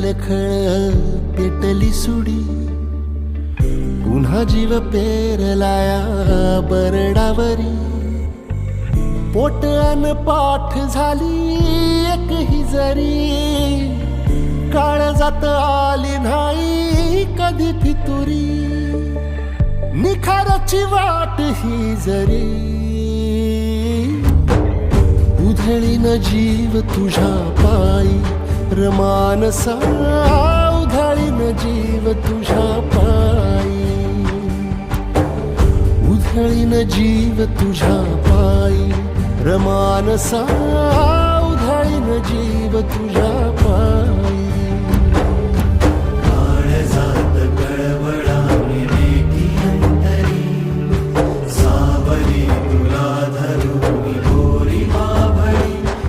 खळखळ पेटली सुडी, पुन्हा जीव पेरलाया बरडावरी. पोट अन पाठ झाली एक ही जरी, काळजात आली नाही कधी फितुरी. निखाराची वाट ही जरी, उधळीन जीव तुझ्या पायी रमानसा, उधळीन जीव तुझ्या पायी, उधळीन जीव तुझ्या पायी रमानसा, उधळीन जीव तुझ्या पायी.